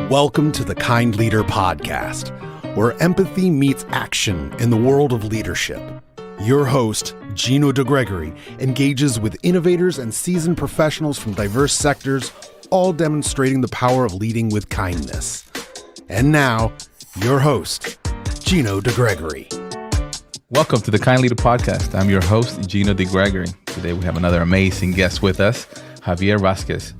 Welcome to the Kind Leader Podcast, where empathy meets action in the world of leadership. Your host, Gino Degregori, engages with innovators and seasoned professionals from diverse sectors, all demonstrating the power of leading with kindness. And now, your host, Gino Degregori. Welcome to the Kind Leader Podcast. I'm your host, Gino Degregori. Today we have another amazing guest with us, Javier Vasquez.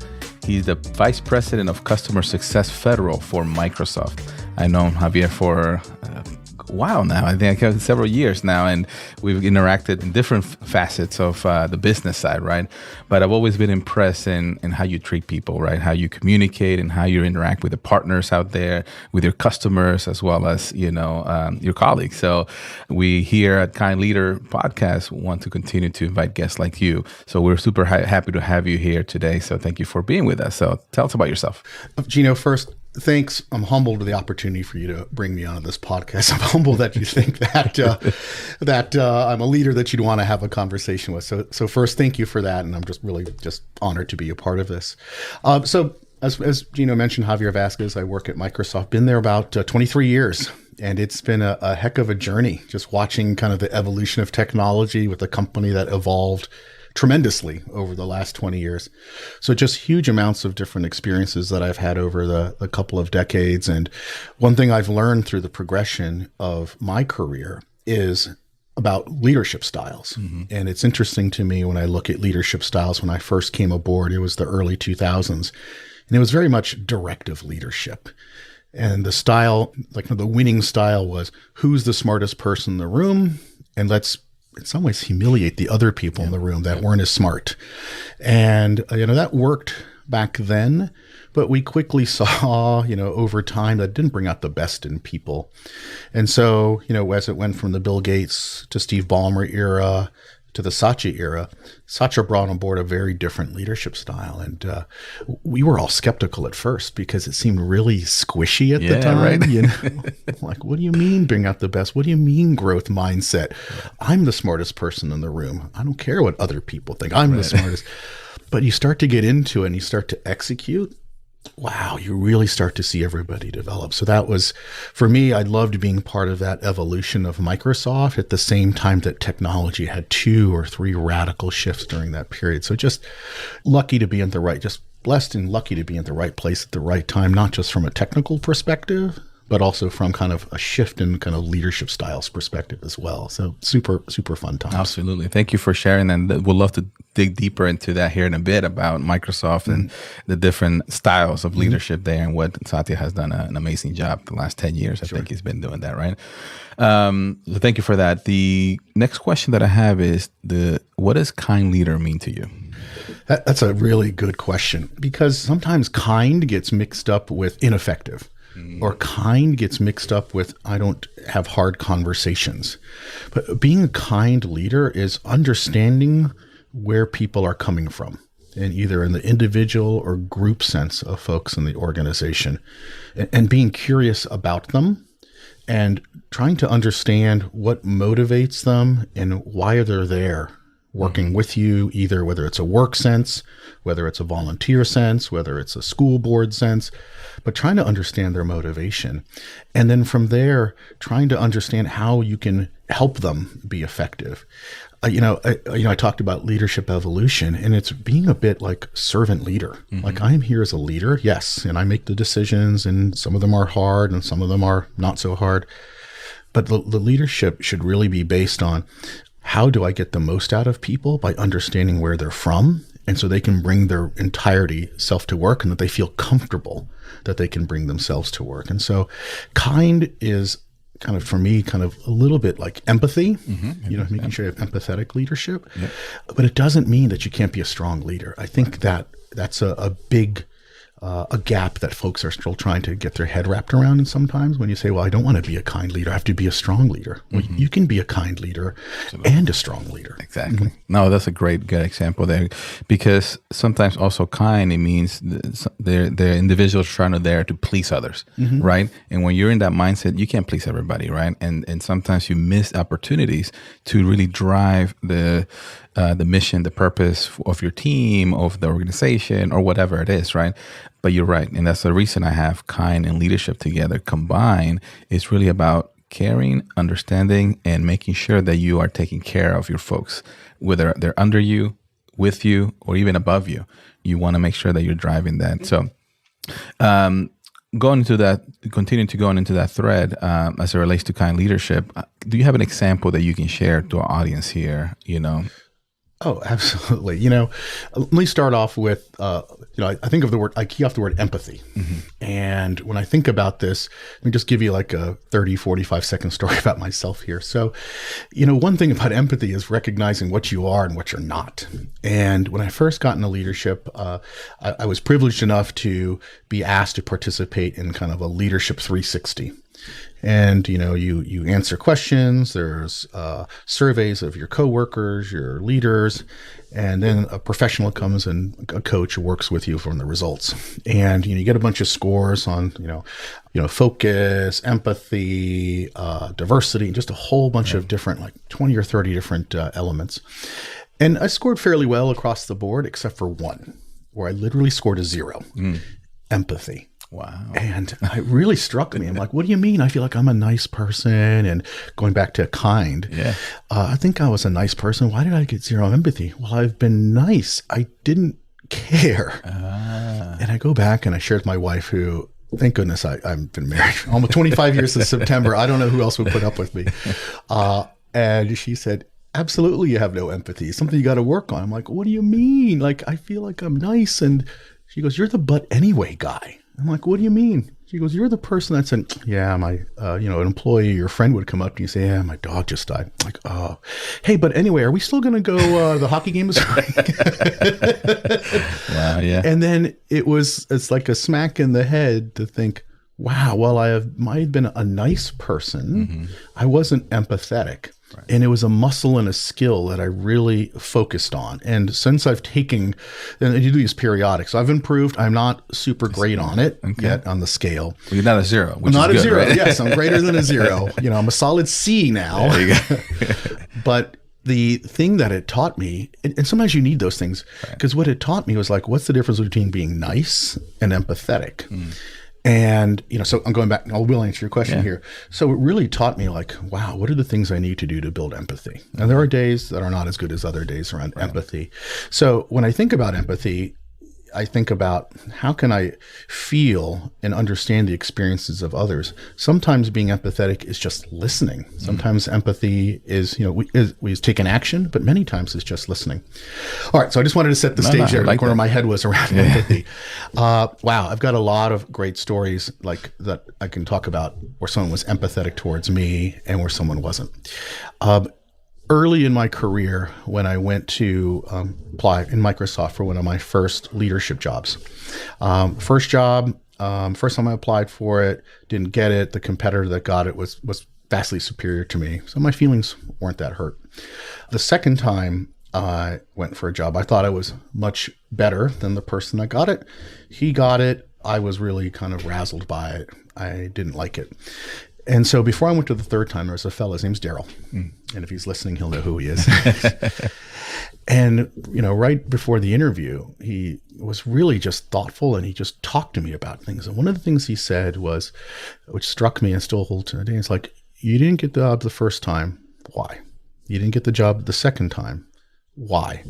He's the Vice President of Customer Success Federal for Microsoft. I know Javier for a while now, I think several years now, and we've interacted in different facets of the business side, right? But I've always been impressed in how you treat people, right? How you communicate and how you interact with the partners out there, with your customers, as well as, your colleagues. So we here at Kind Leader Podcast want to continue to invite guests like you. So we're super happy to have you here today. So thank you for being with us. So tell us about yourself. Gino, first, thanks. I'm humbled to the opportunity for you to bring me onto this podcast. I'm humbled that you think that I'm a leader that you'd want to have a conversation with. So first, thank you for that, and I'm just really honored to be a part of this. So as Gino mentioned, Javier Vasquez, I work at Microsoft. Been there about 23 years, and it's been a heck of a journey. Just watching kind of the evolution of technology with a company that evolved tremendously over the last 20 years. So just huge amounts of different experiences that I've had over the couple of decades. And one thing I've learned through the progression of my career is about leadership styles. Mm-hmm. And it's interesting to me when I look at leadership styles. When I first came aboard, it was the early 2000s, and it was very much directive leadership. And the style, like the winning style, was who's the smartest person in the room, and let's in some ways humiliate the other people in the room that weren't as smart. And, that worked back then, but we quickly saw, over time that didn't bring out the best in people. And so, as it went from the Bill Gates to Steve Ballmer era to the Satya era, Satya brought on board a very different leadership style. And we were all skeptical at first because it seemed really squishy at the time. Right. Like, what do you mean bring out the best? What do you mean growth mindset? I'm the smartest person in the room. I don't care what other people think. I'm the smartest. But you start to get into it and you start to execute. Wow, you really start to see everybody develop. So that was, for me, I loved being part of that evolution of Microsoft at the same time that technology had 2 or 3 radical shifts during that period. So just lucky to be in just blessed and lucky to be in the right place at the right time, not just from a technical perspective, but also from kind of a shift in kind of leadership styles perspective as well. So super, super fun times. Absolutely. Thank you for sharing. And we'd love to dig deeper into that here in a bit about Microsoft and the different styles of leadership there, and what Satya has done an amazing job the last 10 years. I think he's been doing that, right? So thank you for that. The next question that I have is what does kind leader mean to you? That's a really good question, because sometimes kind gets mixed up with ineffective. Or kind gets mixed up with, I don't have hard conversations. But being a kind leader is understanding where people are coming from, and either in the individual or group sense of folks in the organization, and being curious about them and trying to understand what motivates them and why they're there working with you, either whether it's a work sense, whether it's a volunteer sense, whether it's a school board sense, but trying to understand their motivation. And then from there, trying to understand how you can help them be effective. I talked about leadership evolution, and it's being a bit like servant leader. Mm-hmm. Like, I'm here as a leader, yes, and I make the decisions, and some of them are hard and some of them are not so hard. But the leadership should really be based on, how do I get the most out of people by understanding where they're from, and so they can bring their entirety self to work, and that they feel comfortable that they can bring themselves to work. And so kind is kind of, for me, kind of a little bit like empathy, making sure you have empathetic leadership. Yep. But it doesn't mean that you can't be a strong leader. I think that's a big a gap that folks are still trying to get their head wrapped around. And sometimes when you say, well, I don't want to be a kind leader, I have to be a strong leader. Well, you can be a kind leader and a strong leader. Exactly. No, that's a good example there, because sometimes also kind, it means they're individuals trying to please others, right? And when you're in that mindset, you can't please everybody, right? And sometimes you miss opportunities to really drive the the mission, the purpose of your team, of the organization, or whatever it is, right? But you're right. And that's the reason I have kind and leadership together combined. It's really about caring, understanding, and making sure that you are taking care of your folks, whether they're under you, with you, or even above you. You want to make sure that you're driving that. So, going into that, continuing to go into that thread as it relates to kind leadership, do you have an example that you can share to our audience here? Oh, absolutely. Let me start off with, I think of I key off the word empathy. Mm-hmm. And when I think about this, let me just give you like a 30, 45-second story about myself here. So, one thing about empathy is recognizing what you are and what you're not. And when I first got into leadership, I was privileged enough to be asked to participate in kind of a leadership 360. And, you answer questions, there's surveys of your coworkers, your leaders, and then a professional comes and a coach who works with you from the results. And, you get a bunch of scores on, focus, empathy, diversity, just a whole bunch of different, like 20 or 30 different elements. And I scored fairly well across the board, except for one, where I literally scored a 0, empathy. Wow. And it really struck me. I'm like, what do you mean? I feel like I'm a nice person. And going back to kind, I think I was a nice person. Why did I get 0 empathy? Well, I've been nice. I didn't care. And I go back and I shared with my wife, who, thank goodness, I've been married almost 25 years this September. I don't know who else would put up with me. And she said, absolutely, you have no empathy. It's something you got to work on. I'm like, what do you mean? Like, I feel like I'm nice. And she goes, you're the but anyway guy. I'm like, what do you mean? She goes, you're the person that said, yeah, my, an employee, your friend would come up to you and say, yeah, my dog just died. I'm like, oh, hey, but anyway, are we still going to go, the hockey game is Wow, yeah. And then it's like a smack in the head to think, wow, well, might have been a nice person. Mm-hmm. I wasn't empathetic. Right. And it was a muscle and a skill that I really focused on. And since I've taken, and you do these periodic, so I've improved. I'm not super great on it yet on the scale. Well, you're not a 0. I'm not a good, 0. Right? Yes, I'm greater than a 0. I'm a solid C now. There you go. But the thing that it taught me, and sometimes you need those things, because what it taught me was like, what's the difference between being nice and empathetic? And, so I'm going back, I will answer your question here. So it really taught me like, wow, what are the things I need to do to build empathy? And there are days that are not as good as other days around empathy. So when I think about empathy, I think about how can I feel and understand the experiences of others. Sometimes being empathetic is just listening. Sometimes empathy is, we take an action, but many times it's just listening. All right. So I just wanted to set the stage there. The corner of my head was around empathy. Wow. I've got a lot of great stories like that I can talk about where someone was empathetic towards me and where someone wasn't. Early in my career, when I went to apply in Microsoft for one of my first leadership jobs, first time I applied for it, didn't get it. The competitor that got it was vastly superior to me, so my feelings weren't that hurt. The second time I went for a job, I thought I was much better than the person that got it. He got it. I was really kind of razzled by it. I didn't like it. And so before I went to the third time, there was a fellow, his name's Daryl. And if he's listening, he'll know who he is. And, right before the interview, he was really just thoughtful and he just talked to me about things. And one of the things he said was, which struck me and still holds today, it's like, you didn't get the job the first time. Why? You didn't get the job the second time. Why?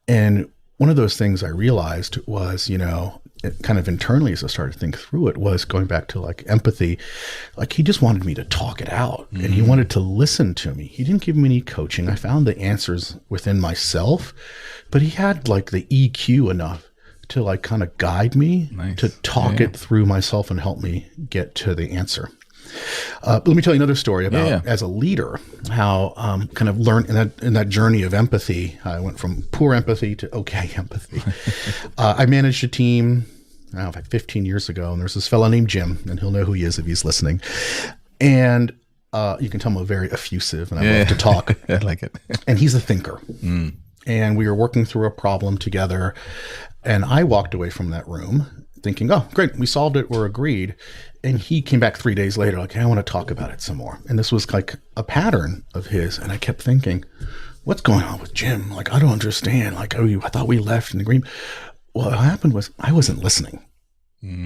And one of those things I realized was, kind of internally as I started to think through it, was going back to like empathy. Like he just wanted me to talk it out and he wanted to listen to me. He didn't give me any coaching. I found the answers within myself, but he had like the EQ enough to like kind of guide me to talk it through myself and help me get to the answer. Let me tell you another story about as a leader, how kind of learned in that journey of empathy. I went from poor empathy to okay empathy. I managed a team like 15 years ago, and there's this fellow named Jim, and he'll know who he is if he's listening. And you can tell I'm very effusive, and I love to talk. I like it. And he's a thinker. And we were working through a problem together, and I walked away from that room thinking, oh, great, we solved it, we're agreed. And he came back 3 days later, like, hey, I want to talk about it some more. And this was like a pattern of his. And I kept thinking, what's going on with Jim? Like, I don't understand. Like, I thought we left in agreement. Well, what happened was I wasn't listening.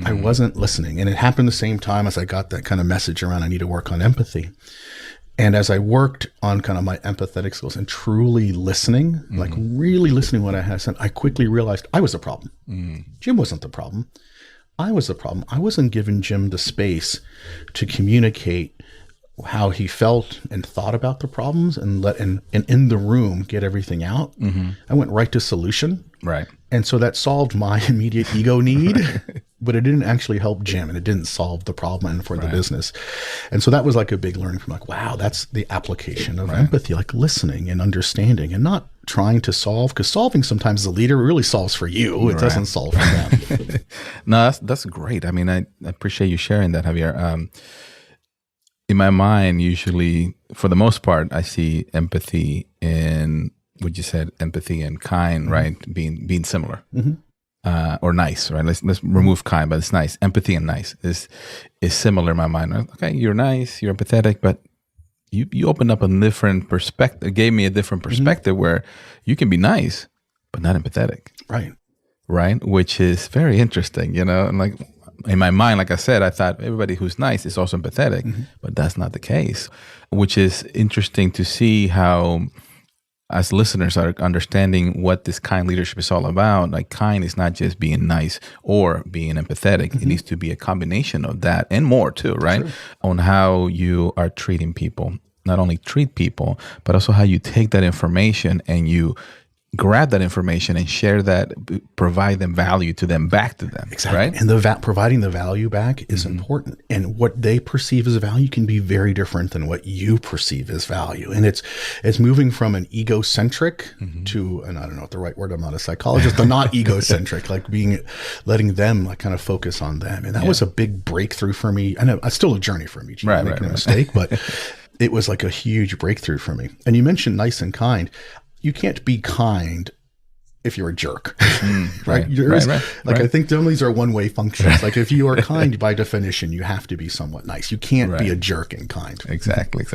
I wasn't listening. And it happened the same time as I got that kind of message around I need to work on empathy. And as I worked on kind of my empathetic skills and truly listening, like really listening to what I had said, I quickly realized I was the problem. Jim wasn't the problem. I was the problem. I wasn't giving Jim the space to communicate how he felt and thought about the problems and in the room get everything out. I went right to solution. Right. And so that solved my immediate ego need, but it didn't actually help Jim and it didn't solve the problem and for the business. And so that was like a big learning from like, wow, that's the application of empathy, like listening and understanding and not trying to solve, because solving sometimes as a leader really solves for you. It doesn't solve for them. No, that's great. I mean, I appreciate you sharing that, Javier. In my mind, usually, for the most part, I see empathy in what you said, empathy and kind, right? Being similar or nice, right? Let's remove kind, but it's nice. Empathy and nice is similar in my mind. Okay, you're nice, you're empathetic, but you opened up a different perspective. It gave me a different perspective where you can be nice, but not empathetic. Right? Which is very interesting, and like, in my mind, like I said, I thought everybody who's nice is also empathetic, but that's not the case, which is interesting to see how, as listeners are understanding what this kind leadership is all about, like kind is not just being nice or being empathetic. It needs to be a combination of that and more too, right? Sure. On how you are treating people, not only treat people, but also how you take that information and you grab that information and share that, provide them value to them, back to them. Exactly. Right? And providing the value back is important. And what they perceive as value can be very different than what you perceive as value. And it's moving from an egocentric to, and I don't know what the right word, I'm not a psychologist, but not egocentric, like letting them like kind of focus on them. And that was a big breakthrough for me. I know it's still a journey for me, Gino, make no mistake, but it was like a huge breakthrough for me. And you mentioned nice and kind. You can't be kind if you're a jerk, right? I think these are one-way functions. Like if you are kind, by definition, you have to be somewhat nice. You can't be a jerk and kind. Exactly.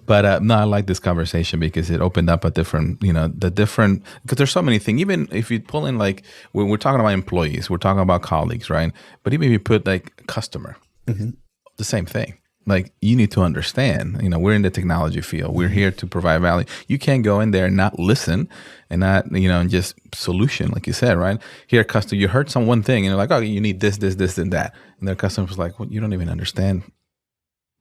But no, I like this conversation because it opened up a different, because there's so many things. Even if you pull in, like, when we're talking about employees, we're talking about colleagues, right? But even if you put like customer, the same thing. Like, you need to understand, we're in the technology field. We're here to provide value. You can't go in there and not listen and not, and just solution, like you said, right? Here, customer, you heard one thing and you're like, oh, you need this, and that. And their customer's like, well, you don't even understand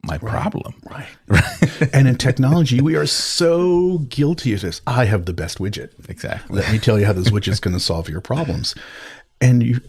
my problem. Right. And in technology, we are so guilty of this. I have the best widget. Exactly. Let me tell you how this widget's going to solve your problems. And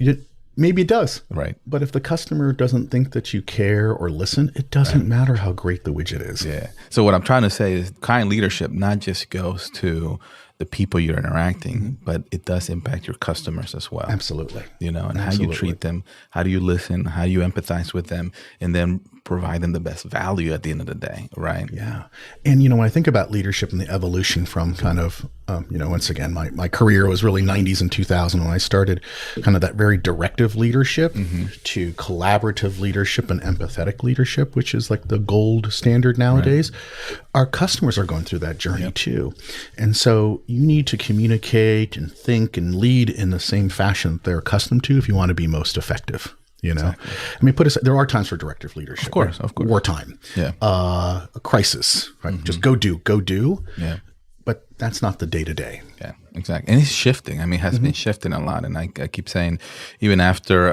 maybe it does. Right. But if the customer doesn't think that you care or listen, it doesn't matter how great the widget is. Yeah. So what I'm trying to say is kind leadership not just goes to the people you're interacting, but it does impact your customers as well. Absolutely. And how you treat them, how do you listen, how do you empathize with them, and then provide them the best value at the end of the day, right? Yeah. And, when I think about leadership and the evolution from kind of, once again, my career was really 90s and 2000 when I started kind of that very directive leadership to collaborative leadership and empathetic leadership, which is like the gold standard nowadays. Right. Our customers are going through that journey too. And so you need to communicate and think and lead in the same fashion that they're accustomed to if you want to be most effective. Exactly. I mean, there are times for directive leadership. Of course. Wartime. Yeah. A crisis, right? Just go do. Yeah. But that's not the day-to-day. Yeah, exactly. And it's shifting. I mean, it has been shifting a lot. And I keep saying, even after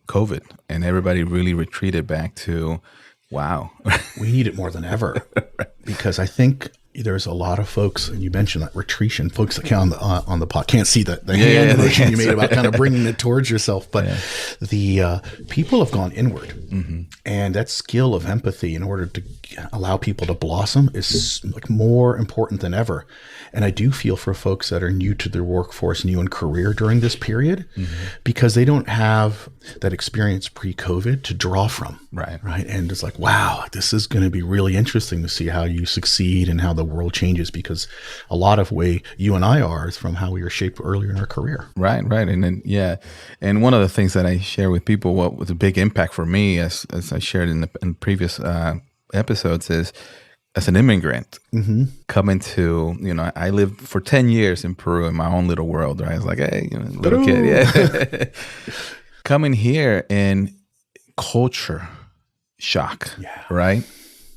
COVID, and everybody really retreated back to, wow. We need it more than ever. Because I think there's a lot of folks, and you mentioned that retreat, folks that on the pod can't see the hand motion you made about kind of bringing it towards yourself, but the people have gone inward, and that skill of empathy in order to allow people to blossom is like more important than ever. And I do feel for folks that are new to their workforce, new in career during this period, because they don't have that experience pre-COVID to draw from. Right. And it's like, wow, this is going to be really interesting to see how you succeed and how the world changes, because a lot of way you and I are is from how we were shaped earlier in our career. Right. And then, and one of the things that I share with people, what was a big impact for me, as I shared in previous episodes, is as an immigrant, coming to, I lived for 10 years in Peru in my own little world, right? I was like, hey, little kid, yeah. Coming here in culture shock, right?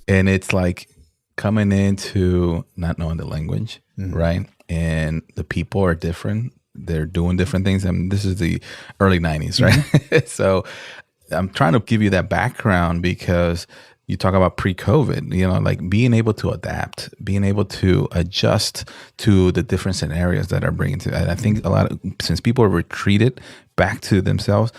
And it's like coming into not knowing the language, right? And the people are different. They're doing different things. And this is the early 90s, right? So I'm trying to give you that background because you talk about pre-COVID, like being able to adapt, being able to adjust to the different scenarios that are bringing to. And I think since people are retreated back to themselves,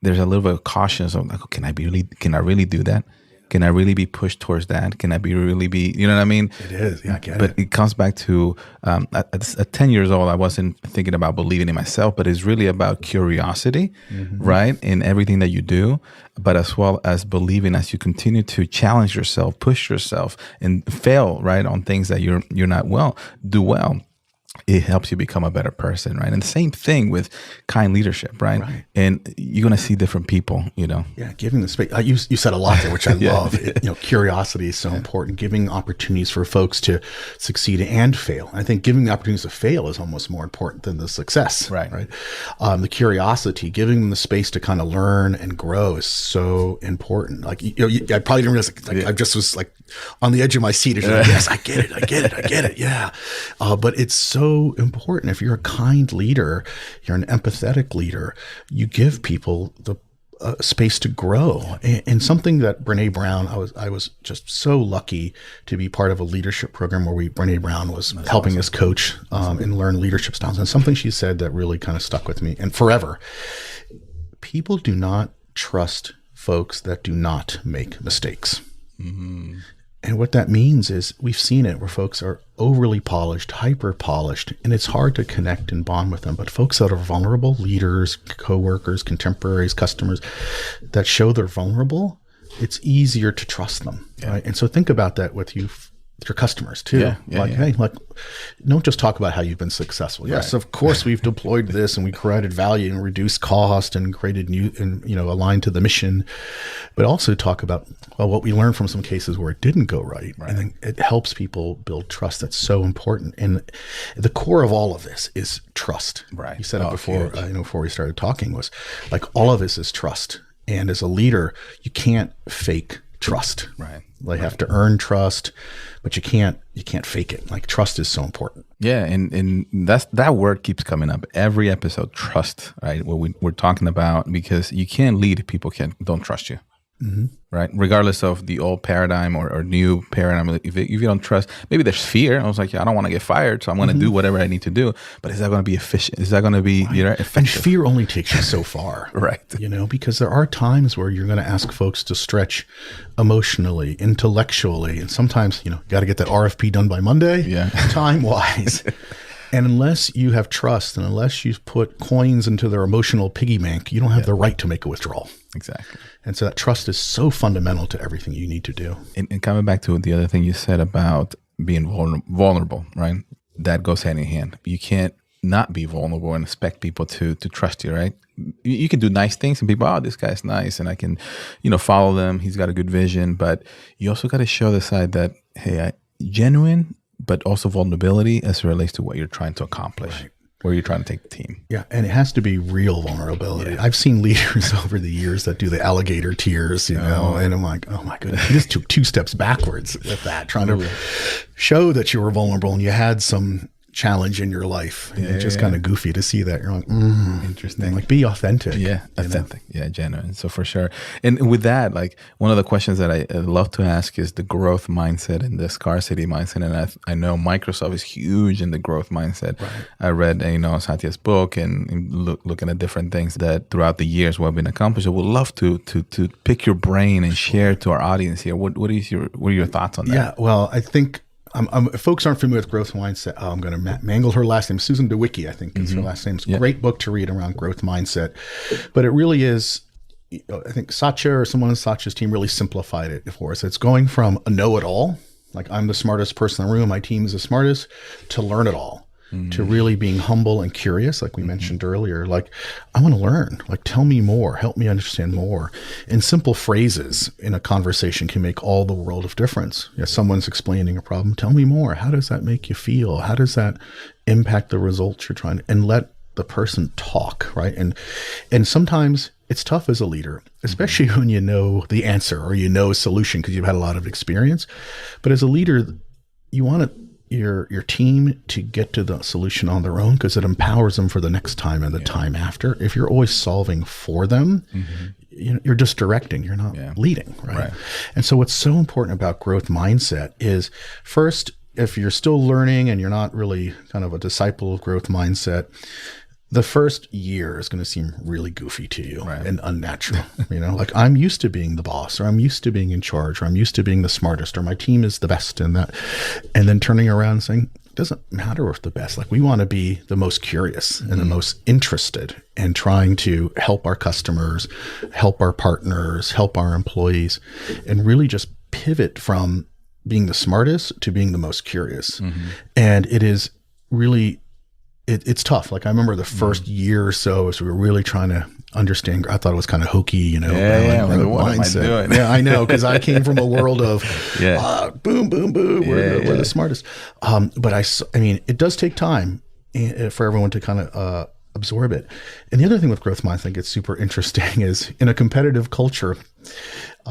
there's a little bit of caution of like, can I really do that? Can I really be pushed towards that? Can I really be, you know what I mean? It is, yeah, I get it. But it comes back to, at 10 years old, I wasn't thinking about believing in myself, but it's really about curiosity, right? In everything that you do, but as well as believing as you continue to challenge yourself, push yourself, and fail, right, on things that you're not do well. It helps you become a better person, right? And the same thing with kind leadership, right? And you're going to see different people, Yeah, giving the space. You said a lot there, which I love. Curiosity is so important. Giving opportunities for folks to succeed and fail. I think giving the opportunities to fail is almost more important than the success, right? The curiosity, giving them the space to kind of learn and grow is so important. Like, I probably didn't realize, I just was like on the edge of my seat. Like, yes, I get it. Yeah. But it's so important. If you're a kind leader, you're an empathetic leader, you give people the space to grow. And something that Brene Brown, I was just so lucky to be part of a leadership program where Brene Brown was helping us coach and learn leadership styles. And something she said that really kind of stuck with me and forever. People do not trust folks that do not make mistakes. And what that means is we've seen it where folks are overly polished, hyper polished, and it's hard to connect and bond with them. But folks that are vulnerable, leaders, coworkers, contemporaries, customers that show they're vulnerable, it's easier to trust them. Right? And so think about that with your customers too. Hey, don't just talk about how you've been successful. Yes, of course we've deployed this and we created value and reduced cost and created new and aligned to the mission, but also talk about what we learned from some cases where it didn't go right. And then it helps people build trust. That's so important. And the core of all of this is trust. Right. You said it before. Before we started talking was like all of this is trust. And as a leader, you can't fake trust. Right. They have to earn trust, but you can't fake it. Like trust is so important. Yeah, and that word keeps coming up every episode. Trust, right? What we're talking about, because you can't lead if people don't trust you. Right? Regardless of the old paradigm or new paradigm, if you don't trust, maybe there's fear. I was like, I don't want to get fired, so I'm going to do whatever I need to do. But is that going to be efficient? Is that going to be effective? And fear only takes you so far. Right. Because there are times where you're going to ask folks to stretch emotionally, intellectually, and sometimes, got to get that RFP done by Monday, time-wise. And unless you have trust and unless you've put coins into their emotional piggy bank, you don't have the right to make a withdrawal. Exactly. And so that trust is so fundamental to everything you need to do. And coming back to the other thing you said about being vulnerable, right? That goes hand in hand. You can't not be vulnerable and expect people to trust you, right? You can do nice things and people, this guy's nice and I can, follow them. He's got a good vision. But you also got to show the side that, hey, genuine, but also vulnerability as it relates to what you're trying to accomplish, where you're trying to take the team. Yeah, and it has to be real vulnerability. I've seen leaders over the years that do the alligator tears, and I'm like, oh my goodness, you just took 2 steps backwards with that, trying to show that you were vulnerable and you had some challenge in your life. And it's just kind of goofy to see that. You're like, interesting. Like, be authentic. Yeah, authentic. Yeah, genuine. So for sure. And with that, like one of the questions that I love to ask is the growth mindset and the scarcity mindset. And I know Microsoft is huge in the growth mindset. Right. I read, Satya's book and looking at different things that throughout the years what have been accomplished. I would love to pick your brain and share to our audience here. What are your thoughts on that? Yeah, well, I think if folks aren't familiar with growth mindset, I'm going to mangle her last name. Susan DeWicki, I think is her last name. It's a great book to read around growth mindset. But it really is, I think Satya or someone on Satya's team really simplified it for us. It's going from a know-it-all, like I'm the smartest person in the room, my team is the smartest, to learn it all. to really being humble and curious, like we mentioned earlier. Like, I want to learn. Like, tell me more. Help me understand more. And simple phrases in a conversation can make all the world of difference. Yeah, someone's explaining a problem. Tell me more. How does that make you feel? How does that impact the results you're trying to, and let the person talk, right? And sometimes it's tough as a leader, especially when you know the answer or you know a solution because you've had a lot of experience. But as a leader, you want your team to get to the solution on their own because it empowers them for the next time and the time after. If you're always solving for them, you're just directing, you're not leading, right? And so what's so important about growth mindset is, first, if you're still learning and you're not really kind of a disciple of growth mindset, the first year is going to seem really goofy to you and unnatural. Like, I'm used to being the boss, or I'm used to being in charge, or I'm used to being the smartest, or my team is the best in that. And then turning around and saying, it doesn't matter if the best. Like, we want to be the most curious and the most interested in trying to help our customers, help our partners, help our employees, and really just pivot from being the smartest to being the most curious. And it is really, it's tough. Like, I remember the first year or so as we were really trying to understand, I thought it was kind of hokey, what am I doing? Yeah, I know, because I came from a world of boom, boom, boom, we're the smartest. But I mean, it does take time for everyone to kind of absorb it. And the other thing with growth mindset I think it's super interesting is, in a competitive culture,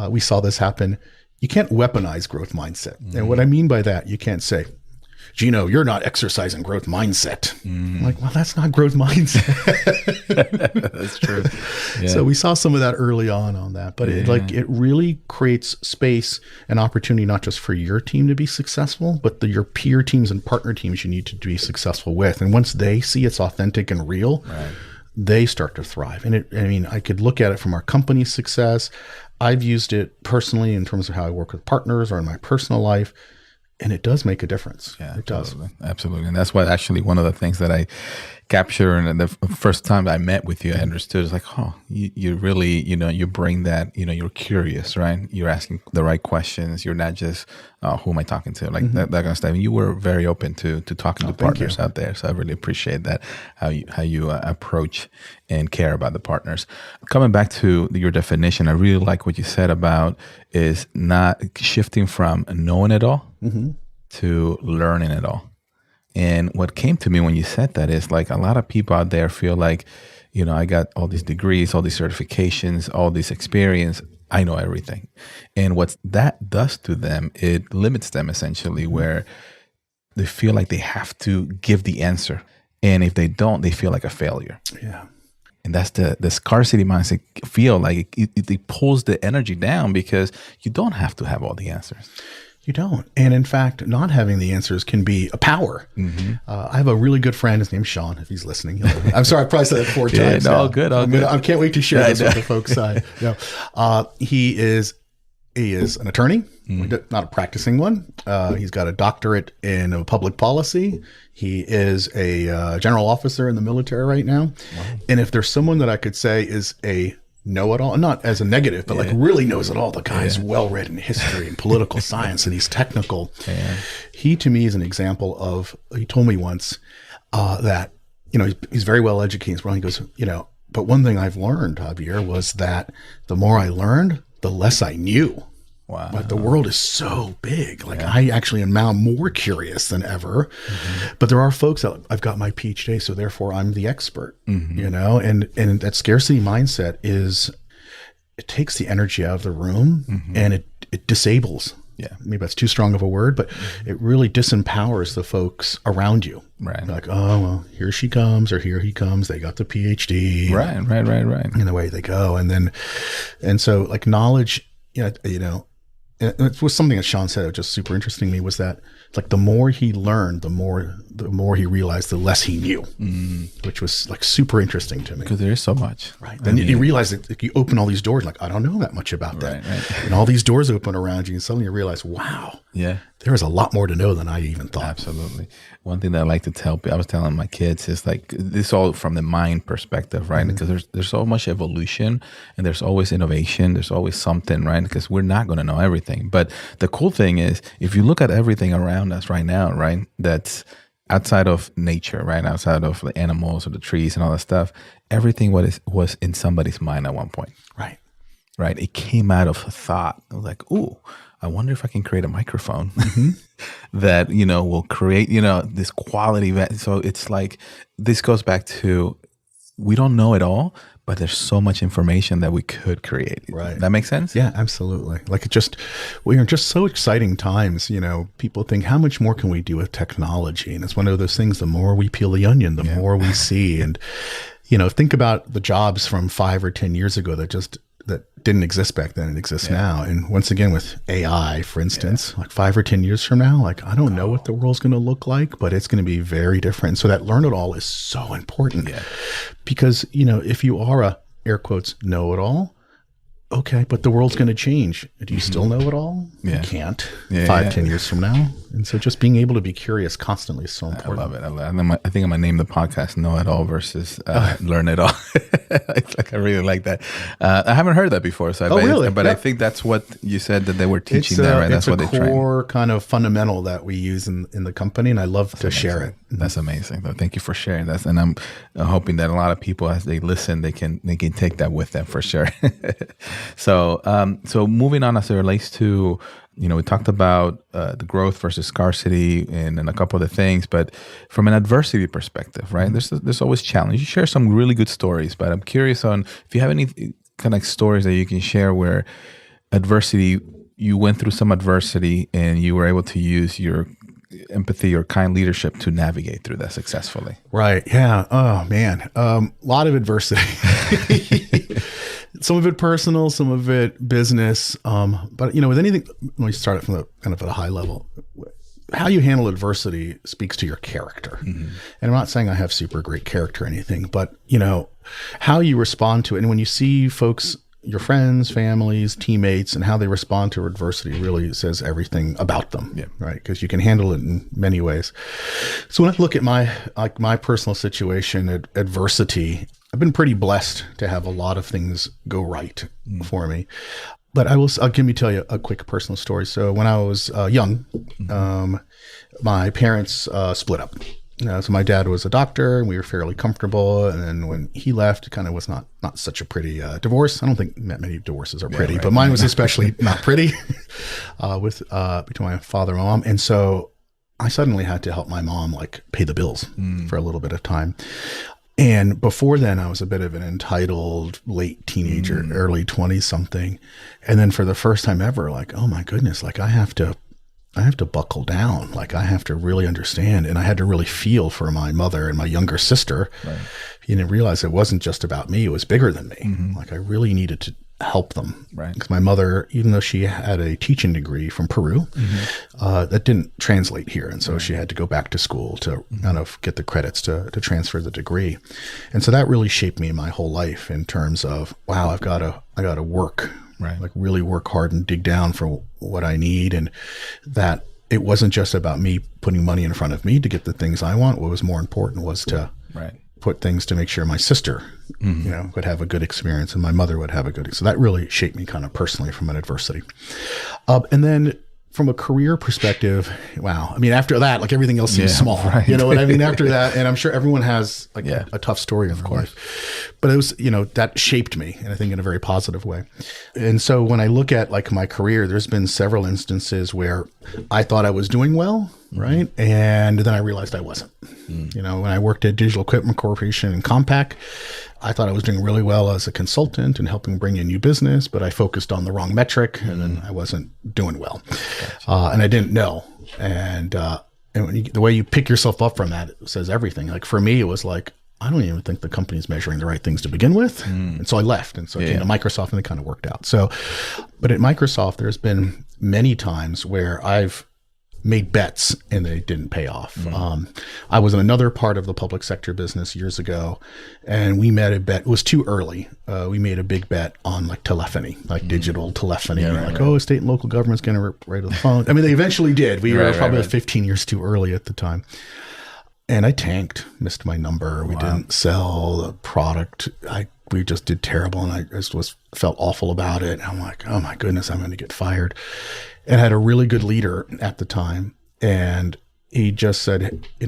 we saw this happen. You can't weaponize growth mindset. And what I mean by that, you can't say, Gino, you're not exercising growth mindset. I'm like, well, that's not growth mindset. That's true. Yeah. So we saw some of that early on that, but it really creates space and opportunity, not just for your team to be successful, but your peer teams and partner teams you need to be successful with. And once they see it's authentic and real, they start to thrive. And I could look at it from our company's success. I've used it personally in terms of how I work with partners or in my personal life. And it does make a difference. Yeah, it does. Absolutely. And that's what actually one of the things that I capture. And the first time I met with you, I understood it's like, oh, you really, you bring that, you're curious, right? You're asking the right questions. You're not just, who am I talking to? Like that kind of stuff. And you were very open to talking to partners out there. So I really appreciate that, how you approach and care about the partners. Coming back to your definition, I really like what you said about is not shifting from knowing it all to learning it all. And what came to me when you said that is, like, a lot of people out there feel like, I got all these degrees, all these certifications, all this experience. I know everything. And what that does to them, it limits them essentially, where they feel like they have to give the answer. And if they don't, they feel like a failure. Yeah. And that's the scarcity mindset feel like it pulls the energy down, because you don't have to have all the answers. You don't. And in fact, not having the answers can be a power. I have a really good friend. His name's Sean, if he's listening. I'm sorry, I probably said that 4 times. All good. I can't wait to share this with the folks. He is an attorney, not a practicing one. He's got a doctorate in public policy. He is a general officer in the military right now. Wow. And if there's someone that I could say is a know-it-all, not as a negative, but like really knows it all. The guy is well-read in history and political science, and he's technical. He, to me, is an example of, he told me once that, he's very well-educated. He goes, but one thing I've learned, Javier, was that the more I learned, the less I knew. Wow. But the world is so big. Like, I actually am now more curious than ever. But there are folks that I've got my PhD, so therefore I'm the expert, and that scarcity mindset it takes the energy out of the room and it disables. Yeah. Maybe that's too strong of a word, but it really disempowers the folks around you. Right. Like, oh, well, here she comes or here he comes. They got the PhD. Right. And away they go. And so like knowledge, it was something that Sean said, it just super interesting to me, was that it's like the more he learned, the more he realized, the less he knew, which was like super interesting to me. Because there is so much. Right. Then you realize that you open all these doors, like, I don't know that much about that. Right. And all these doors open around you, and suddenly you realize, wow, there is a lot more to know than I even thought. Absolutely. One thing that I like to tell people, I was telling my kids, is like, this all from the mind perspective, right? Because there's so much evolution, and there's always innovation. There's always something, right? Because we're not going to know everything. But the cool thing is, if you look at everything around us right now, right, that's outside of nature, right? Outside of the animals or the trees and all that stuff, everything was in somebody's mind at one point. Right. Right. It came out of a thought. I was like, ooh, I wonder if I can create a microphone that, will create, this quality. So it's like, this goes back to, we don't know it all, but there's so much information that we could create. Right. That makes sense? Yeah, absolutely. Like we are just so exciting times. People think, how much more can we do with technology? And it's one of those things, the more we peel the onion, the more we see. And, think about the jobs from 5 or 10 years ago that didn't exist back then and exists now. And once again, with AI, for instance, like 5 or 10 years from now, like, I don't know what the world's going to look like, but it's going to be very different. So that learn it all is so important because, if you are a air quotes know it all, okay, but the world's going to change. Do you still know it all? You can't 10 years from now. And so just being able to be curious constantly is so important. I love it. I think I'm going to name the podcast Know It All versus Learn It All. I really like that. I haven't heard that before. So really? But I think that's what you said that they were teaching that, right? That's what they train. It's a core kind of fundamental that we use in the company, and I love to share it. That's amazing, though. Thank you for sharing that. And I'm hoping that a lot of people, as they listen, they can take that with them for sure. So moving on as it relates to, we talked about the growth versus scarcity and a couple of the things, but from an adversity perspective, right? There's always challenge. You share some really good stories, but I'm curious on if you have any kind of stories that you can share where you went through some adversity and you were able to use your empathy or kind leadership to navigate through that successfully. Right. Yeah. Oh man. A lot of adversity. Some of it personal, some of it business. But with anything, when we start it from kind of at a high level, how you handle adversity speaks to your character. And I'm not saying I have super great character or anything, but how you respond to it. And when you see folks, your friends, families, teammates, and how they respond to adversity really says everything about them, right? Because you can handle it in many ways. So when I look at my personal situation, adversity, I've been pretty blessed to have a lot of things go right for me. But I'll tell you a quick personal story. So when I was young, my parents split up. So my dad was a doctor and we were fairly comfortable. And then when he left, it kind of was not such a pretty divorce. I don't think that many divorces are pretty, but mine was especially not pretty between my father and mom. And so I suddenly had to help my mom pay the bills for a little bit of time. And before then, I was a bit of an entitled late teenager, early 20s something. And then for the first time ever, oh my goodness, I have to buckle down. I have to really understand. And I had to really feel for my mother and my younger sister. Right. And realize it wasn't just about me. It was bigger than me. I really needed to help them. Right. Because my mother, even though she had a teaching degree from Peru, that didn't translate here. And so she had to go back to school to kind of get the credits to transfer the degree. And so that really shaped me my whole life in terms of, wow, I got to work. Right. Really work hard and dig down for what I need. And that it wasn't just about me putting money in front of me to get the things I want. What was more important was to put things to make sure my sister, would have a good experience and my mother would have a good experience. So that really shaped me kind of personally from an adversity. And then from a career perspective, wow. I mean, after that, everything else seems small. Right. You know what I mean? After that, and I'm sure everyone has a tough story in their life. But it was, that shaped me, and I think in a very positive way. And so when I look at my career, there's been several instances where I thought I was doing well, right? And then I realized I wasn't. When I worked at Digital Equipment Corporation in Compaq, I thought I was doing really well as a consultant and helping bring in new business, but I focused on the wrong metric and then I wasn't doing well. And I didn't know. And the way you pick yourself up from that says everything. For me, it was I don't even think the company's measuring the right things to begin with. And so I left. And so I came to Microsoft and it kind of worked out. But at Microsoft, there's been many times where I've made bets and they didn't pay off. I was in another part of the public sector business years ago and we made a bet. It was too early. We made a big bet on telephony, digital telephony. State and local government's going to write the phone. I mean, they eventually did. We were probably 15 years too early at the time. And I tanked, missed my number. We didn't sell the product. We just did terrible. And I just felt awful about it. I'm like, oh my goodness, I'm going to get fired. And I had a really good leader at the time. And he just said, he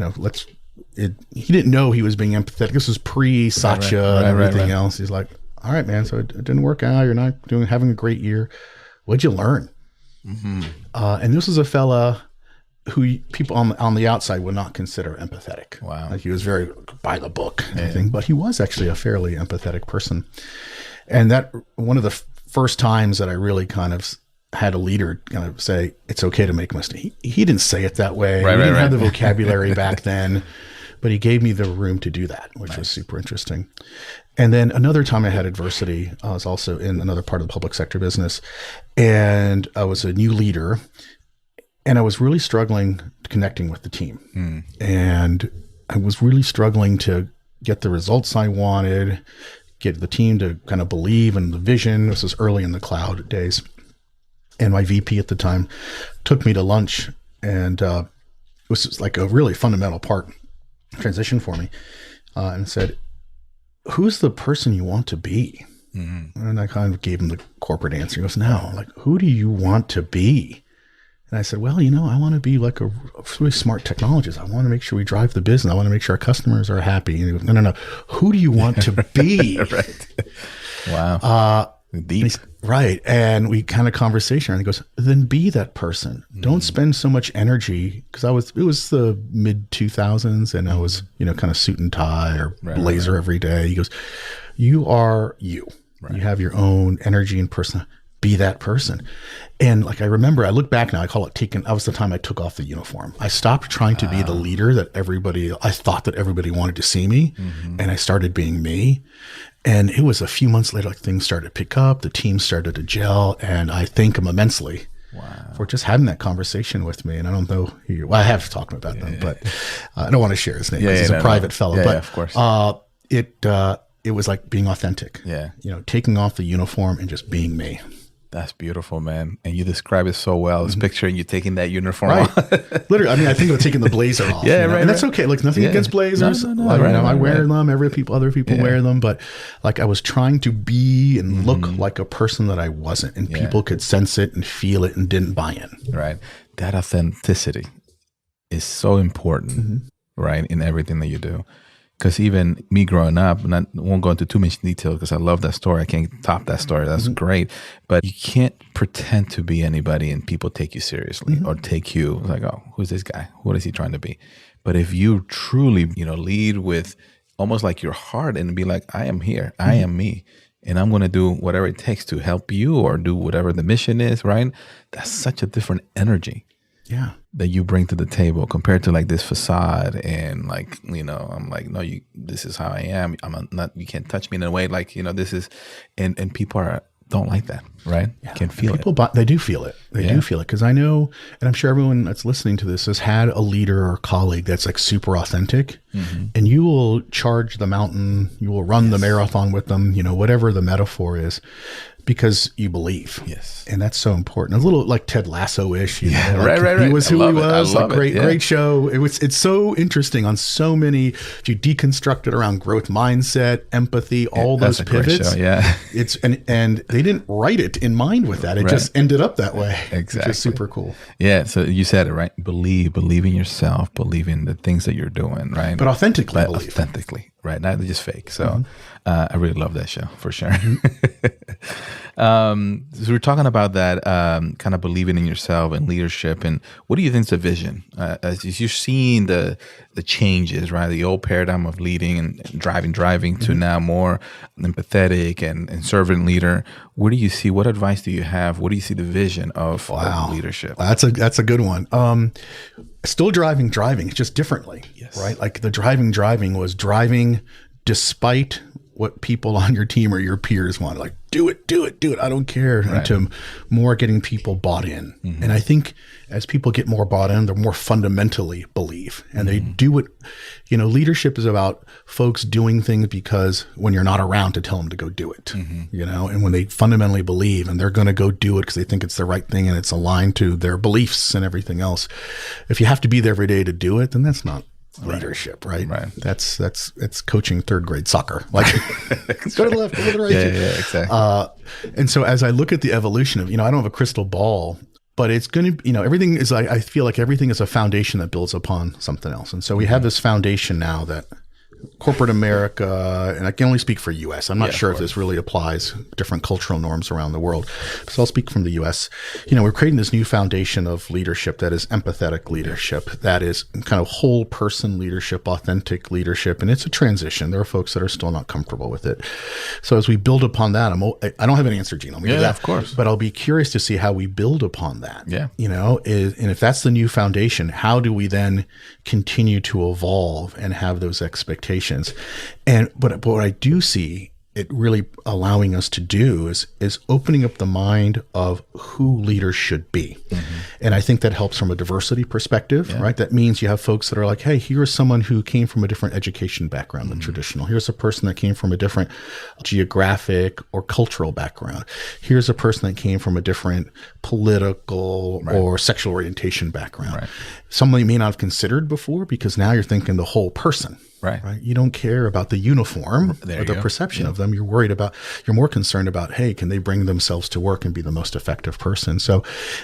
didn't know he was being empathetic. This was pre-Satya and everything else. He's like, all right, man, so it didn't work out. You're not having a great year. What'd you learn? And this was a fella who people on the outside would not consider empathetic. Wow. Like he was very by the book and everything, but he was actually a fairly empathetic person. And that one of the first times that I really kind of had a leader kind of say, it's okay to make mistakes. He didn't say it that way. He didn't have the vocabulary back then, but he gave me the room to do that, which was super interesting. And then another time I had adversity, I was also in another part of the public sector business, and I was a new leader, and I was really struggling connecting with the team. And I was really struggling to get the results I wanted, get the team to kind of believe in the vision. This was early in the cloud days. And my VP at the time took me to lunch, and it was just like a really fundamental transition for me, and said, who's the person you want to be? And I kind of gave him the corporate answer. He goes, no, like, who do you want to be? And I said, well, I want to be like a really smart technologist. I want to make sure we drive the business. I want to make sure our customers are happy. And he goes, no. Who do you want to be? Wow. Deep. Right. And we kind of conversation, and he goes, then be that person. Don't spend so much energy. Cause it was the mid 2000s, and I was, kind of suit and tie or blazer every day. He goes, you are you. You have your own energy and person. Be that person. And like, I remember, I look back now, I call it that was the time I took off the uniform. I stopped trying to be the leader that I thought that everybody wanted to see me. And I started being me. And it was a few months later, like things started to pick up, the team started to gel, and I thank him immensely for just having that conversation with me. And I don't know I have talked about them, but I don't want to share his name because he's a private fellow. But of course. It was like being authentic. Yeah. Taking off the uniform and just being me. That's beautiful, man. And you describe it so well. I was picturing you taking that uniform off. Literally, I mean, I think of taking the blazer off. And that's okay. Like, nothing against blazers. No, I wear them. Other people wear them. But like, I was trying to be and look like a person that I wasn't. And people could sense it and feel it and didn't buy in. Right. That authenticity is so important, right, in everything that you do. Because even me growing up, and I won't go into too much detail because I love that story. I can't top that story. That's great. But you can't pretend to be anybody and people take you seriously or take you like, oh, who's this guy? What is he trying to be? But if you truly, lead with almost like your heart and be like, I am here. I am me. And I'm going to do whatever it takes to help you or do whatever the mission is, right? That's such a different energy. Yeah. That you bring to the table compared to like this facade and like, I'm like, no, this is how I am. I'm not, you can't touch me in a way like, this is, and people don't like that, right? Yeah. Can't feel it. They do feel it. They do feel it. Cause I know, and I'm sure everyone that's listening to this has had a leader or colleague that's like super authentic, and you will charge the mountain, you will run the marathon with them, whatever the metaphor is, because you believe. Yes. And that's so important. A little like Ted Lasso-ish. Right. He was who he was. Like, great show. It's so interesting on so many, if you deconstruct it around growth mindset, empathy, all those pivots. Show, yeah. It's and they didn't write it in mind with that. It just ended up that way. Exactly. Which is super cool. Yeah. So you said it, right? Believe in yourself, believe in the things that you're doing, right? But authentically believe. Authentically, right? Not just fake. So I really love that show for sure. So we're talking about that kind of believing in yourself and leadership. And what do you think is the vision? As you're seeing the changes, right? The old paradigm of leading and driving to now more empathetic and servant leader. Where do you see, what advice do you have? What do you see the vision of leadership? That's a good one. Still driving, it's just differently, right? Like the driving was driving despite what people on your team or your peers want. Like, do it. I don't care. Right. To more getting people bought in. And I think as people get more bought in, they're more fundamentally believe, and they do it. Leadership is about folks doing things because when you're not around to tell them to go do it, and when they fundamentally believe and they're going to go do it because they think it's the right thing and it's aligned to their beliefs and everything else. If you have to be there every day to do it, then that's not leadership, right? That's it's coaching third grade soccer. Like, go to the left, go to the right. Yeah, exactly. And so as I look at the evolution of, I don't have a crystal ball but it's going to, everything is, I feel like everything is a foundation that builds upon something else. And so we have this foundation now that corporate America, and I can only speak for US. I'm not sure if this really applies different cultural norms around the world. So I'll speak from the US. We're creating this new foundation of leadership that is empathetic leadership, that is kind of whole person leadership, authentic leadership. And it's a transition. There are folks that are still not comfortable with it. So as we build upon that, I don't have an answer, Gino. Yeah, of course. But I'll be curious to see how we build upon that. Yeah. And if that's the new foundation, how do we then continue to evolve and have those expectations? But what I do see it really allowing us to do is opening up the mind of who leaders should be. Mm-hmm. And I think that helps from a diversity perspective, right? That means you have folks that are like, hey, here's someone who came from a different education background than traditional. Here's a person that came from a different geographic or cultural background. Here's a person that came from a different political or sexual orientation background. Right. Someone you may not have considered before, because now you're thinking the whole person. Right. You don't care about the uniform or the perception of them. You're more concerned about, hey, can they bring themselves to work and be the most effective person? So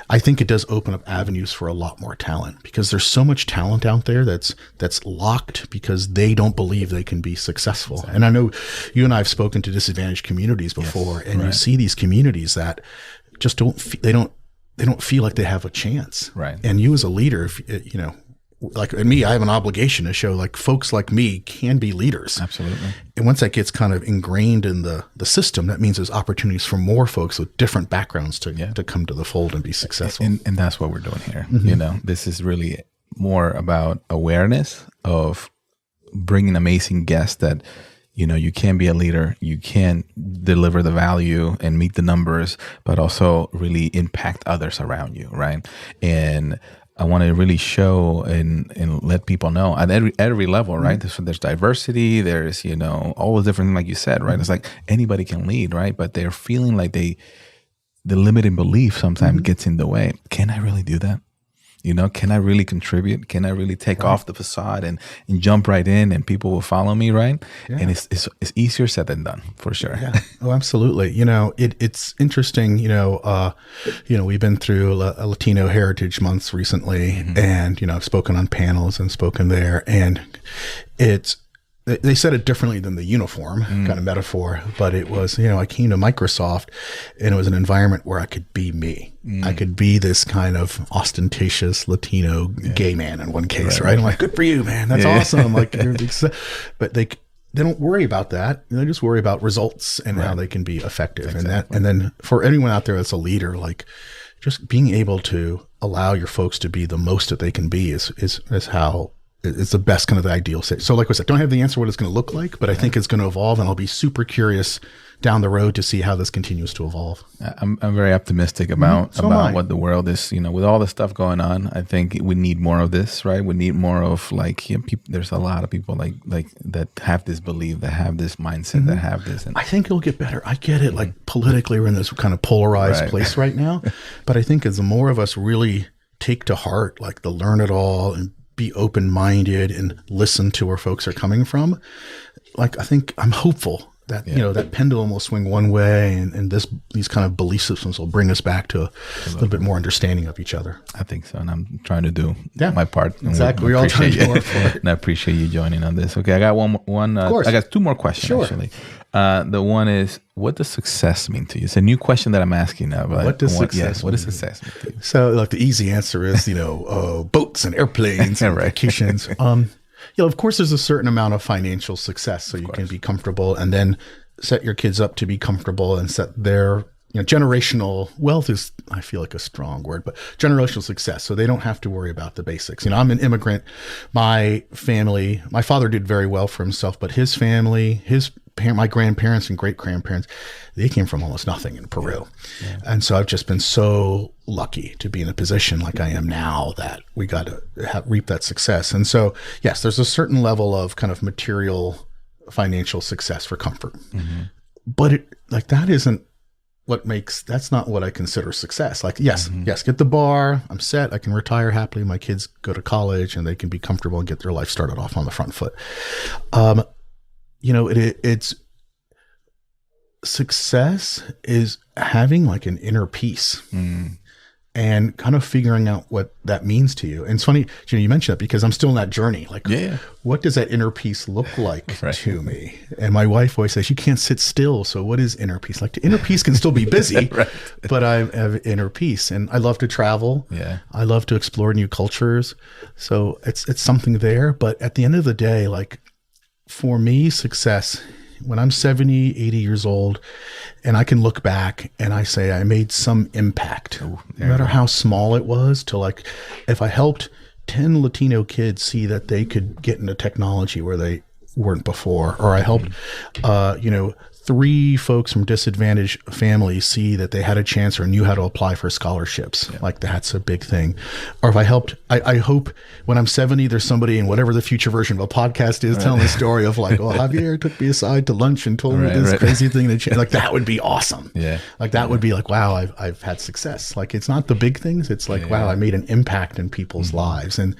I think it does open up avenues for a lot more talent, because there's so much talent out there that's locked because they don't believe they can be successful. Exactly. And I know you and I have spoken to disadvantaged communities before, and you see these communities that just don't feel like they have a chance. Right. And you as a leader, if like me, I have an obligation to show like folks like me can be leaders. Absolutely. And once that gets kind of ingrained in the system, that means there's opportunities for more folks with different backgrounds to come to the fold and be successful. And that's what we're doing here. Mm-hmm. This is really more about awareness of bringing amazing guests that, you can be a leader, you can deliver the value and meet the numbers, but also really impact others around you. Right. And I want to really show and let people know at every level, right? So there's diversity, there's, all the different, like you said, right? It's like anybody can lead, right? But they're feeling like the limiting belief sometimes gets in the way. Can I really do that? Can I really contribute? Can I really take off the facade and jump right in and people will follow me, right? Yeah. And it's easier said than done, for sure. Yeah. Oh, absolutely. It's interesting, we've been through a Latino Heritage Months recently, and, I've spoken on panels and spoken there, and they said it differently than the uniform kind of metaphor, but it was, I came to Microsoft and it was an environment where I could be me. I could be this kind of ostentatious Latino gay man in one case, right? I'm like, good for you, man. That's awesome. Like, but they don't worry about that. They just worry about results and how they can be effective. Exactly. And then for anyone out there that's a leader, like just being able to allow your folks to be the most that they can be is how it's the best kind of the ideal state. So like I said, don't have the answer what it's going to look like, but I think it's going to evolve, and I'll be super curious down the road to see how this continues to evolve. I'm very optimistic about what the world is, with all the stuff going on. I think we need more of this, right? We need more of people. There's a lot of people like that have this belief, that have this mindset, that have this. And I think it'll get better. I get it. Like politically, we're in this kind of polarized place right now, but I think as the more of us really take to heart, like the learn it all and be open-minded and listen to where folks are coming from, like I think I'm hopeful that that pendulum will swing one way, and these kind of belief systems will bring us back to a little bit more understanding of each other. I think so, and I'm trying to do my part. Exactly, we're all trying to do our part. And I appreciate you joining on this. Okay, I got one. I got two more questions actually. The one is, what does success mean to you? It's a new question that I'm asking now. But what does success mean to you? So, like the easy answer is, boats and airplanes and vacations. Of course, there's a certain amount of financial success, so you can be comfortable, and then set your kids up to be comfortable and set their generational wealth is, I feel like, a strong word, but generational success. So they don't have to worry about the basics. I'm an immigrant. My family, my father did very well for himself, but his family, my grandparents and great grandparents, they came from almost nothing in Peru. Yeah. And so I've just been so lucky to be in a position like I am now that we got to reap that success. And so, yes, there's a certain level of kind of material financial success for comfort, but that's not what I consider success. Like, yes, get the bar, I'm set, I can retire happily, my kids go to college and they can be comfortable and get their life started off on the front foot. It's success is having like an inner peace. And and kind of figuring out what that means to you. And it's funny, you mentioned that because I'm still in that journey. Like, what does that inner peace look like to me? And my wife always says, you can't sit still. So what is inner peace? Like, the inner peace can still be busy, but I have inner peace. And I love to travel. I love to explore new cultures. So it's something there. But at the end of the day, like, for me, success, when I'm 70, 80 years old, and I can look back and I say I made some impact, no matter how small it was, to like, if I helped 10 Latino kids see that they could get into technology where they weren't before, or I helped, 3 folks from disadvantaged families see that they had a chance or knew how to apply for scholarships. Like, that's a big thing. Or if I helped, I hope when I'm 70, there's somebody in whatever the future version of a podcast is telling the story of like, oh, Javier took me aside to lunch and told me this crazy thing that like, that would be awesome. Like, that would be like, wow, I've had success. Like, it's not the big things. It's like, wow, I made an impact in people's lives. And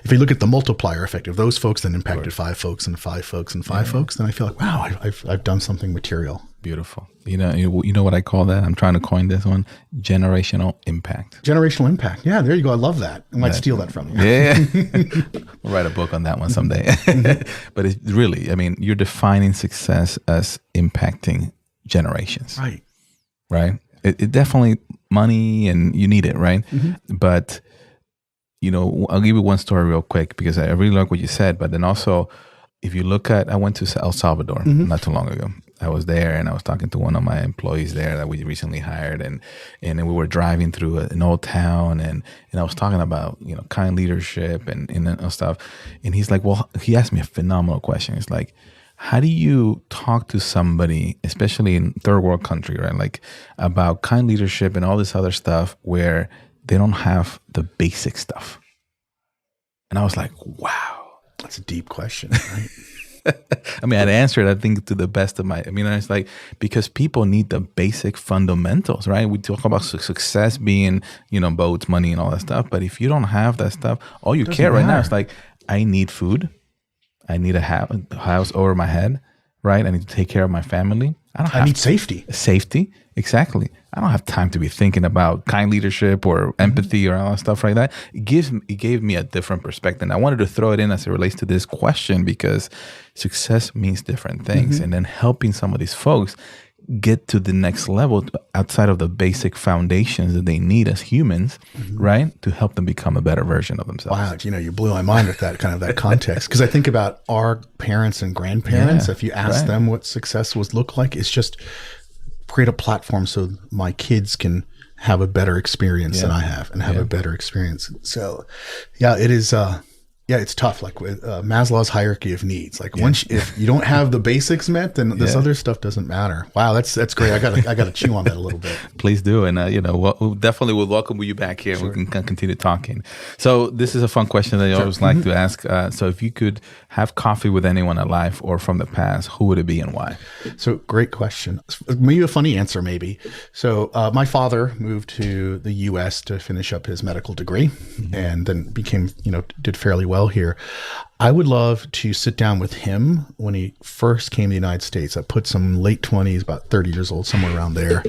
if you look at the multiplier effect of those folks, then impacted 5 folks and 5 folks and 5 folks, then I feel like, wow, I've done something material. Beautiful. You know what I call that? I'm trying to coin this one: generational impact. Generational impact. Yeah, there you go. I love that. I might steal that from you. We'll write a book on that one someday. But it's really, I mean, you're defining success as impacting generations. Right. It definitely money, and you need it, right? But I'll give you one story real quick because I really like what you said. But then also, if you look at, I went to El Salvador not too long ago. I was there and I was talking to one of my employees there that we recently hired, and then we were driving through an old town, and I was talking about kind leadership and stuff, and he's like, well, he asked me a phenomenal question. It's like, how do you talk to somebody, especially in third world country, right, like about kind leadership and all this other stuff where they don't have the basic stuff? And I was like, wow. That's a deep question, right? I mean, I'd answer it, I think, to the best of it's like, because people need the basic fundamentals, right? We talk about success being, boats, money, and all that stuff. But if you don't have that stuff, all you care right now is like, I need food. I need a house over my head, right? I need to take care of my family. I need safety. Safety, exactly. I don't have time to be thinking about kind leadership or empathy or all that stuff like that. It gave me a different perspective. And I wanted to throw it in as it relates to this question because success means different things. And then helping some of these folks get to the next level outside of the basic foundations that they need as humans, right? To help them become a better version of themselves. Wow, you blew my mind with that kind of that context. Because I think about our parents and grandparents. If you ask them what success would look like, it's just create a platform so my kids can have a better experience than I have and have a better experience. So, it is. It's tough. Like with Maslow's hierarchy of needs. Like if you don't have the basics met, then this other stuff doesn't matter. Wow, that's great. I gotta chew on that a little bit. Please do, and we'll definitely will welcome you back here. Sure. We can continue talking. So this is a fun question that I always like to ask. So if you could have coffee with anyone alive or from the past, who would it be and why? So great question. Maybe a funny answer, maybe. So my father moved to the U.S. to finish up his medical degree, and then did fairly well here. I would love to sit down with him when he first came to the United States. I put some late 20s, about 30 years old, somewhere around there,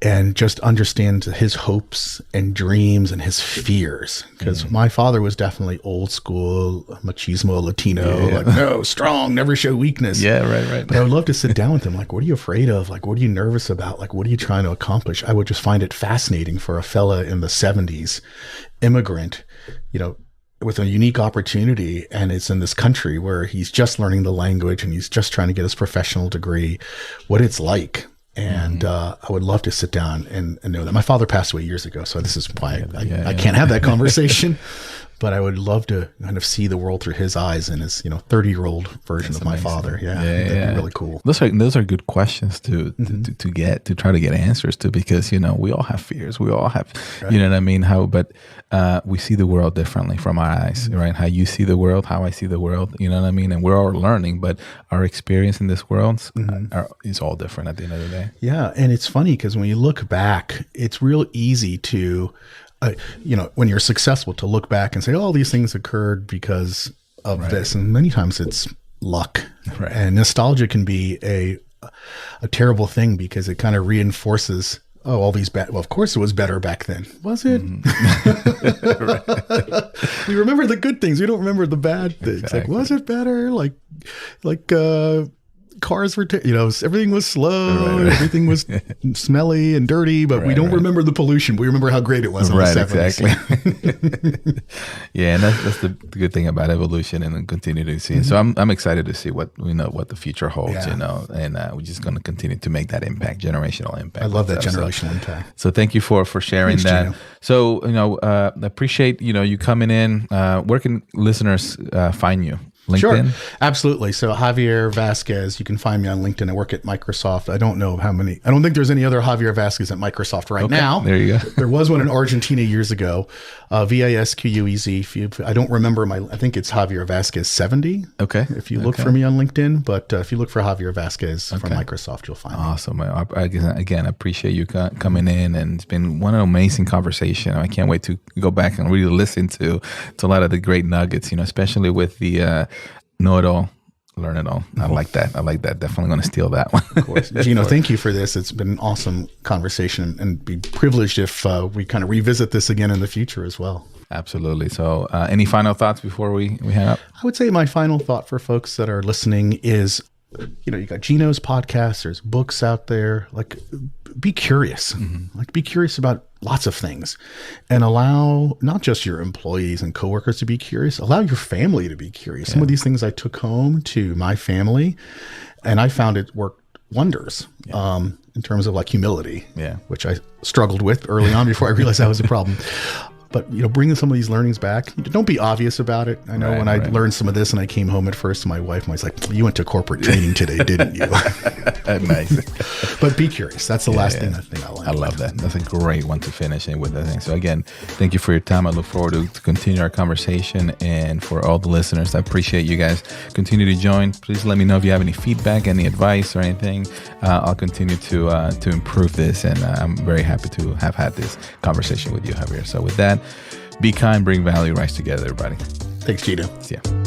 and just understand his hopes and dreams and his fears. Because my father was definitely old school, machismo, Latino, like, no, strong, never show weakness. Right. But I would love to sit down with him. Like, what are you afraid of? Like, what are you nervous about? Like, what are you trying to accomplish? I would just find it fascinating for a fella in the 70s, immigrant, with a unique opportunity, and it's in this country where he's just learning the language and he's just trying to get his professional degree, what it's like. And I would love to sit down and know that. My father passed away years ago, so this is why I can't have that conversation. But I would love to kind of see the world through his eyes and his 30-year-old version of my father. That'd be really cool. Those are good questions to try to get answers to, because we all have fears. We all have you know what I mean. But we see the world differently from our eyes, right? How you see the world, how I see the world. You know what I mean. And we're all learning, but our experience in this world is all different at the end of the day. Yeah, and it's funny because when you look back, it's real easy to. When you're successful, to look back and say, oh, these things occurred because of this. And many times it's luck. And nostalgia can be a terrible thing because it kind of reinforces oh, all these bad. Well, of course it was better back then. Was it? We remember the good things. We don't remember the bad things. Exactly. Like, was it better? Like cars were, everything was slow. Right. Everything was smelly and dirty, but we don't remember the pollution. We remember how great it was in the 70s. Exactly. Yeah, and that's the good thing about evolution and continue to see. So I'm excited to see what the future holds, and we're just going to continue to make that impact, generational impact. I love that generational impact. So thank you for sharing that. Gino. So appreciate you coming in. Where can listeners find you? LinkedIn? Sure, absolutely. So Javier Vasquez, you can find me on LinkedIn. I work at Microsoft. I don't think there's any other Javier Vasquez at Microsoft right now. There you go. There was one in Argentina years ago, Vasquez. I don't remember I think it's Javier Vasquez 70. Okay. If you look for me on LinkedIn, but if you look for Javier Vasquez from Microsoft, you'll find me. Awesome. Again, I appreciate you coming in, and it's been one amazing conversation. I can't wait to go back and really listen to a lot of the great nuggets, especially with the know it all, learn it all. I like that. Definitely going to steal that one. Of course. Gino, thank you for this. It's been an awesome conversation, and be privileged if we kind of revisit this again in the future as well. Absolutely. So any final thoughts before we hang up? I would say my final thought for folks that are listening is, you got Gino's podcast, there's books out there, like be curious, like be curious about lots of things, and allow not just your employees and coworkers to be curious, allow your family to be curious. Some of these things I took home to my family, and I found it worked wonders in terms of like humility, which I struggled with early on before I realized that was a problem. But, bringing some of these learnings back, don't be obvious about it. I know I learned some of this and I came home at first, my wife was like, you went to corporate training today, didn't you? Nice. But be curious. That's the last thing I learned. I love that. That's a great one to finish in with, I think. So again, thank you for your time. I look forward to continue our conversation. And for all the listeners, I appreciate you guys continue to join. Please let me know if you have any feedback, any advice or anything. I'll continue to improve this. And I'm very happy to have had this conversation with you, Javier. So with that, be kind, bring value, rise together, everybody. Thanks, Gino. See ya.